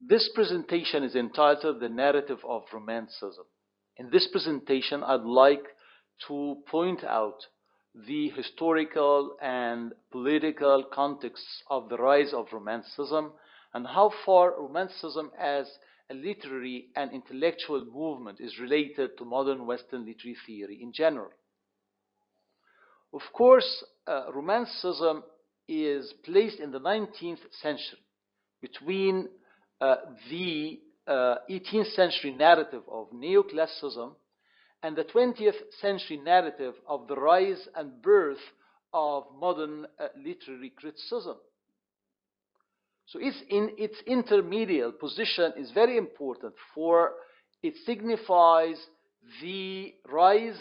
This presentation is entitled The Narrative of Romanticism. In this presentation, I'd like to point out the historical and political contexts of the rise of Romanticism and how far Romanticism as a literary and intellectual movement is related to modern Western literary theory in general. Of course, Romanticism is placed in the 19th century between the 18th century narrative of neoclassicism and the 20th century narrative of the rise and birth of modern literary criticism. So its intermediate position is very important, for it signifies the rise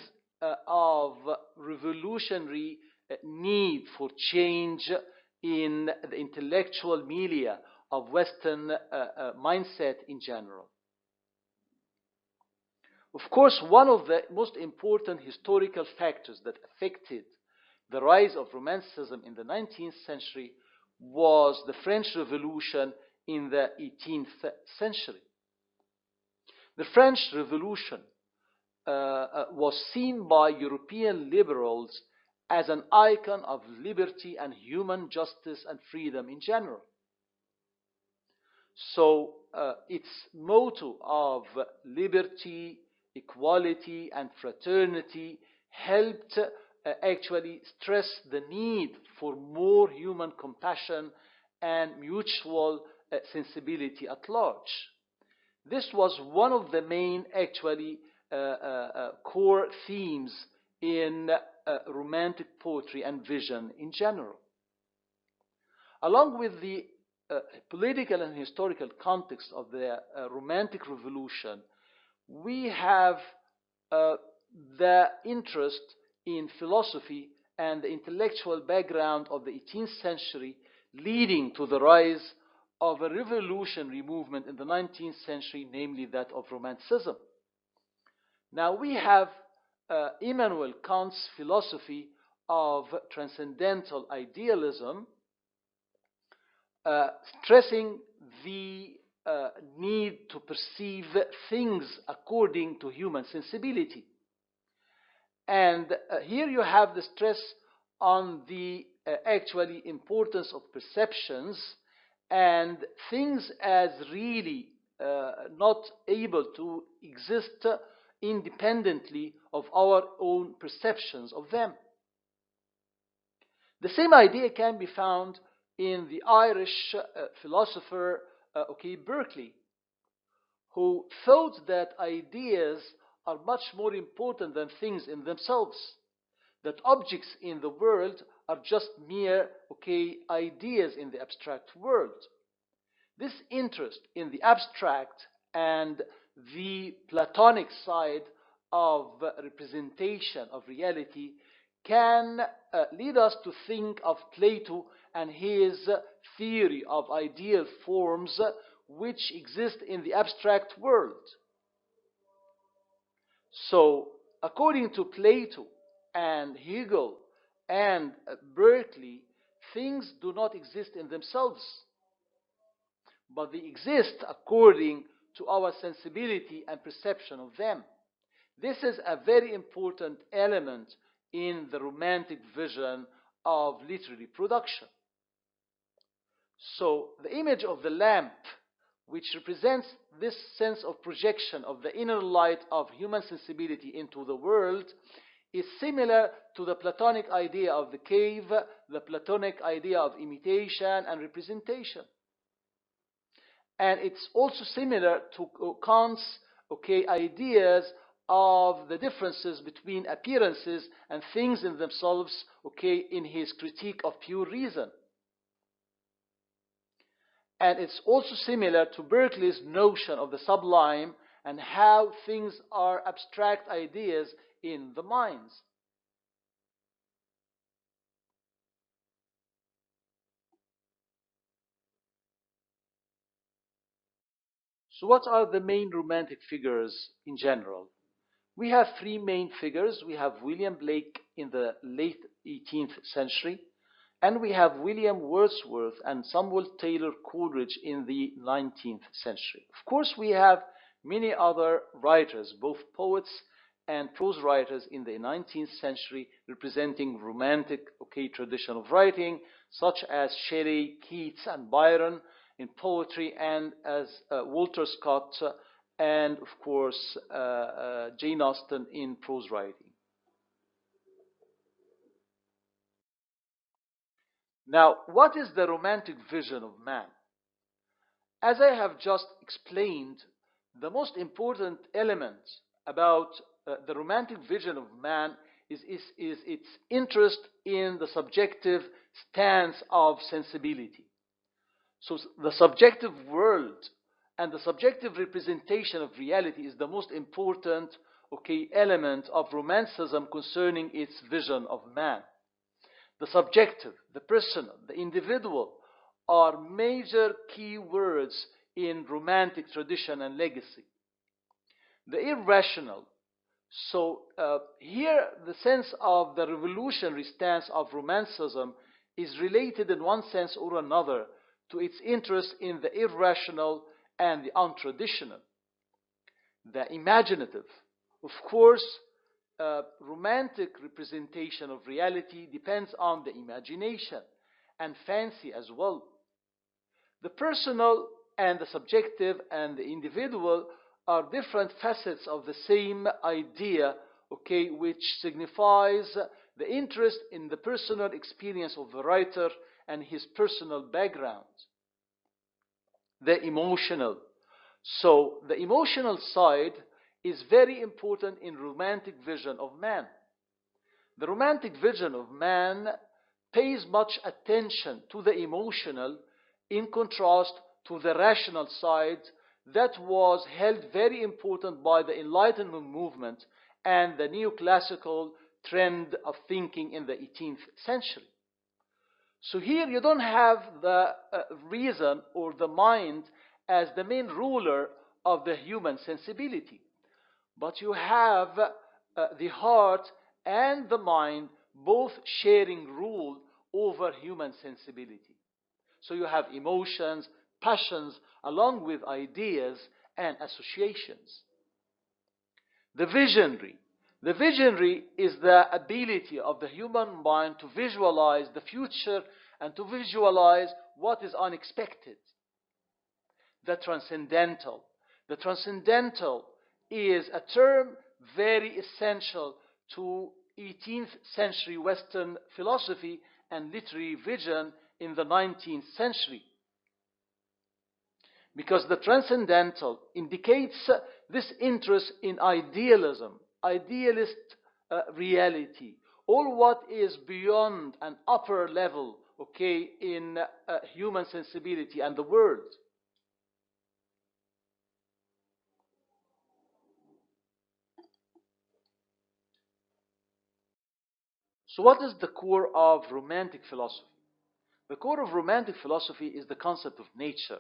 of revolutionary need for change in the intellectual milieu of Western mindset in general. Of course, one of the most important historical factors that affected the rise of Romanticism in the 19th century was the French Revolution in the 18th century. The French Revolution was seen by European liberals as an icon of liberty and human justice and freedom in general. So its motto of liberty, equality, and fraternity helped actually stress the need for more human compassion and mutual sensibility at large. This was one of the main actually core themes in Romantic poetry and vision in general. Along with the political and historical context of the Romantic Revolution, we have the interest in philosophy and the intellectual background of the 18th century, leading to the rise of a revolutionary movement in the 19th century, namely that of Romanticism. Now we have Immanuel Kant's philosophy of transcendental idealism, stressing the need to perceive things according to human sensibility. And here you have the stress on the actually importance of perceptions and things as really not able to exist independently of our own perceptions of them. The same idea can be found in the Irish philosopher Berkeley, who thought that ideas are much more important than things in themselves, that objects in the world are just mere ideas in the abstract world. This interest in the abstract and the Platonic side of representation of reality can lead us to think of Plato and his theory of ideal forms which exist in the abstract world. So, according to Plato and Hegel and Berkeley, things do not exist in themselves, but they exist according to our sensibility and perception of them. This is a very important element in the Romantic vision of literary production. So the image of the lamp, which represents this sense of projection of the inner light of human sensibility into the world, is similar to the Platonic idea of the cave, the Platonic idea of imitation and representation. And it's also similar to Kant's ideas of the differences between appearances and things in themselves in his critique of pure reason. And it's also similar to Berkeley's notion of the sublime and how things are abstract ideas in the minds. So what are the main Romantic figures in general? We have three main figures. We have William Blake in the late 18th century, and we have William Wordsworth and Samuel Taylor Coleridge in the 19th century. Of course, we have many other writers, both poets and prose writers in the 19th century, representing romantic tradition of writing, such as Shelley, Keats, and Byron in poetry, and as Walter Scott, and of course Jane Austen in prose writing. Now, what is the romantic vision of man? As I have just explained, the most important element about the romantic vision of man is its interest in the subjective stance of sensibility. So the subjective world and the subjective representation of reality is the most important element of romanticism concerning its vision of man. The subjective, the personal, the individual are major key words in romantic tradition and legacy. The irrational. So here the sense of the revolutionary stance of romanticism is related in one sense or another to its interest in the irrational and the untraditional. The imaginative. Of course, romantic representation of reality depends on the imagination and fancy as well. The personal and the subjective and the individual are different facets of the same idea, which signifies the interest in the personal experience of the writer and his personal background. The emotional. So the emotional side is very important in romantic vision of man. The romantic vision of man pays much attention to the emotional in contrast to the rational side that was held very important by the Enlightenment movement and the neoclassical trend of thinking in the 18th century. So here you don't have the reason or the mind as the main ruler of the human sensibility, but you have the heart and the mind both sharing rule over human sensibility. So you have emotions, passions, along with ideas and associations. The visionary. The visionary is the ability of the human mind to visualize the future and to visualize what is unexpected. The transcendental. The transcendental is a term very essential to 18th century Western philosophy and literary vision in the 19th century. Because the transcendental indicates this interest in idealism, idealist reality, or what is beyond an upper level, in human sensibility and the world. So what is the core of romantic philosophy? The core of romantic philosophy is the concept of nature.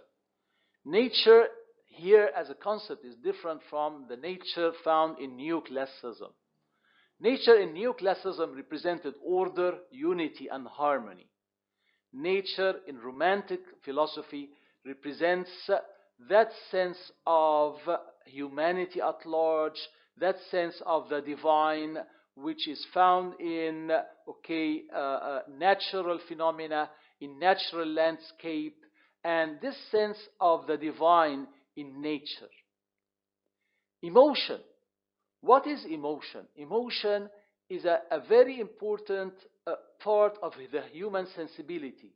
Nature here as a concept is different from the nature found in neoclassicism. Nature in neoclassicism represented order, unity, and harmony. Nature in romantic philosophy represents that sense of humanity at large, that sense of the divine, which is found in natural phenomena, in natural landscape, and this sense of the divine in nature. Emotion. What is emotion? Emotion is a very important part of the human sensibility.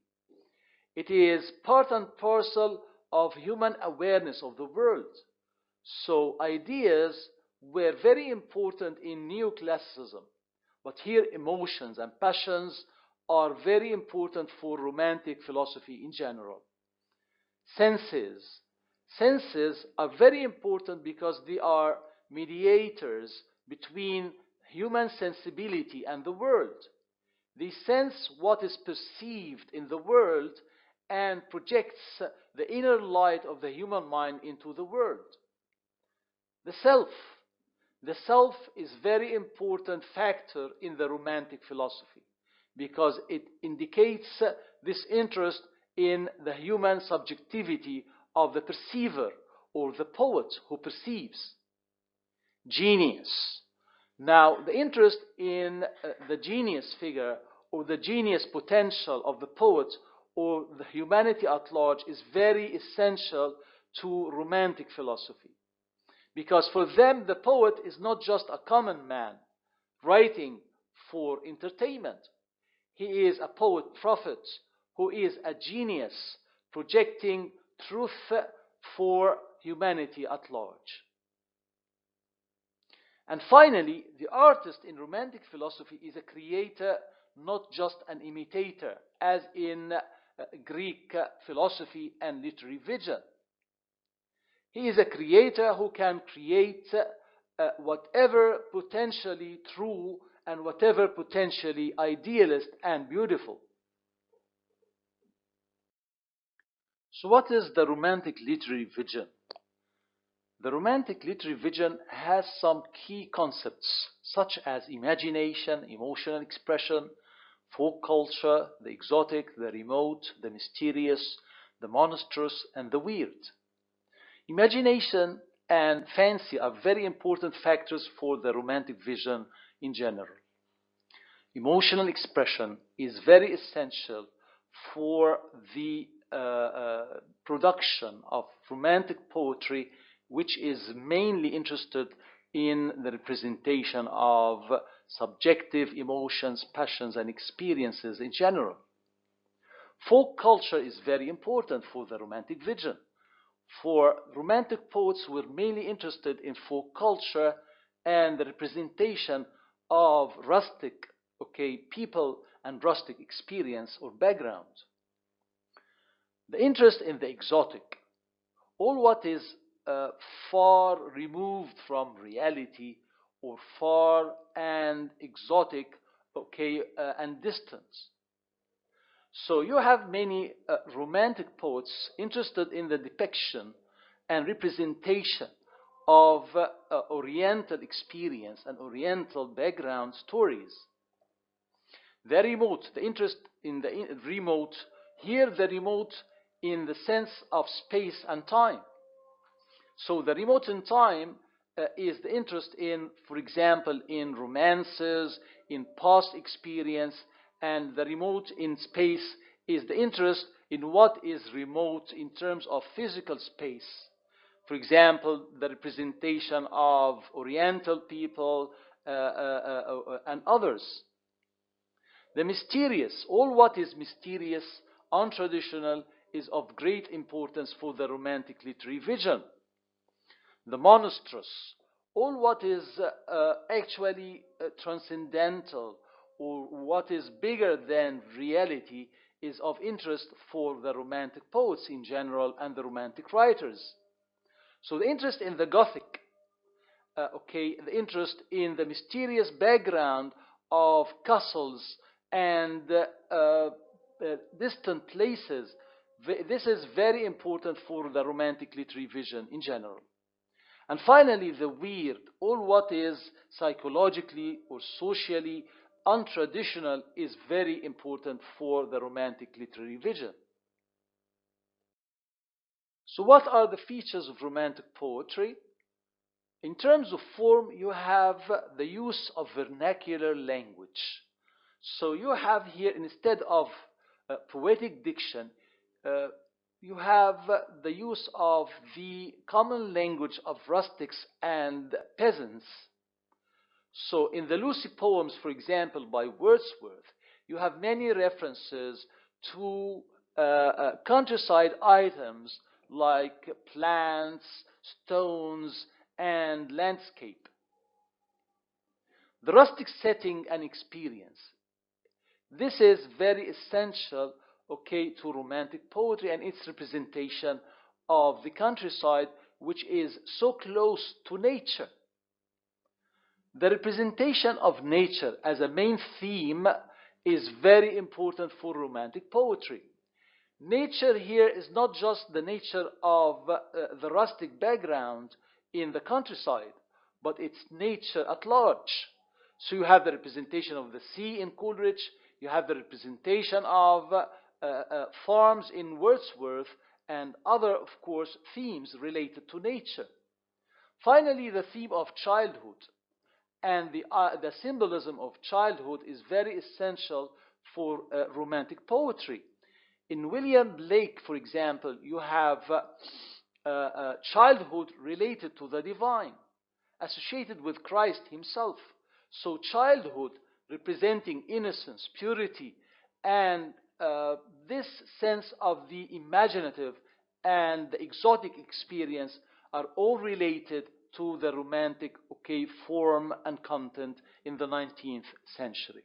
It is part and parcel of human awareness of the world. So ideas were very important in neoclassicism, but here emotions and passions are very important for romantic philosophy in general. Senses. Senses are very important because they are mediators between human sensibility and the world. They sense what is perceived in the world and projects the inner light of the human mind into the world. The self. The self is a very important factor in the romantic philosophy. because it indicates this interest in the human subjectivity of the perceiver or the poet who perceives. Genius. Now, the interest in the genius figure or the genius potential of the poet or the humanity at large is very essential to Romantic philosophy. Because for them, the poet is not just a common man writing for entertainment. He is a poet prophet who is a genius projecting truth for humanity at large. And finally, the artist in Romantic philosophy is a creator, not just an imitator, as in Greek philosophy and literary vision. He is a creator who can create whatever potentially true and whatever potentially idealist and beautiful. So what is the Romantic literary vision? The Romantic literary vision has some key concepts, such as imagination, emotional expression, folk culture, the exotic, the remote, the mysterious, the monstrous, and the weird. Imagination and fancy are very important factors for the Romantic vision in general. Emotional expression is very essential for the production of Romantic poetry, which is mainly interested in the representation of subjective emotions, passions, and experiences in general. Folk culture is very important for the Romantic vision. For Romantic poets were mainly interested in folk culture and the representation of rustic, people and rustic experience or background. The interest in the exotic, all what is far removed from reality or far and exotic, and distant. So you have many Romantic poets interested in the depiction and representation of Oriental experience and Oriental background stories. The remote, the interest in the remote, here the remote in the sense of space and time. So the remote in time is the interest in, for example, in romances, in past experience, and the remote in space is the interest in what is remote in terms of physical space. For example, the representation of Oriental people and others. The mysterious, all what is mysterious, untraditional, is of great importance for the Romantic literary vision. The monstrous, all what is actually transcendental or what is bigger than reality is of interest for the Romantic poets in general and the Romantic writers. So the interest in the Gothic, the interest in the mysterious background of castles and distant places, this is very important for the Romantic literary vision in general. And finally, the weird, all what is psychologically or socially untraditional is very important for the Romantic literary vision. So what are the features of Romantic poetry? In terms of form, you have the use of vernacular language. So you have here, instead of poetic diction, you have the use of the common language of rustics and peasants. So in the Lucy poems, for example, by Wordsworth, you have many references to countryside items like plants, stones, and landscape. The rustic setting and experience. This is very essential, to Romantic poetry and its representation of the countryside, which is so close to nature. The representation of nature as a main theme is very important for Romantic poetry. Nature here is not just the nature of the rustic background in the countryside, but it's nature at large. So you have the representation of the sea in Coleridge, You have the representation of farms in Wordsworth and other, of course, themes related to nature. Finally, the theme of childhood and the symbolism of childhood is very essential for romantic poetry. In William Blake, for example, you have childhood related to the divine, associated with Christ himself. So childhood representing innocence, purity, and this sense of the imaginative and the exotic experience are all related to the romantic, form and content in the 19th century.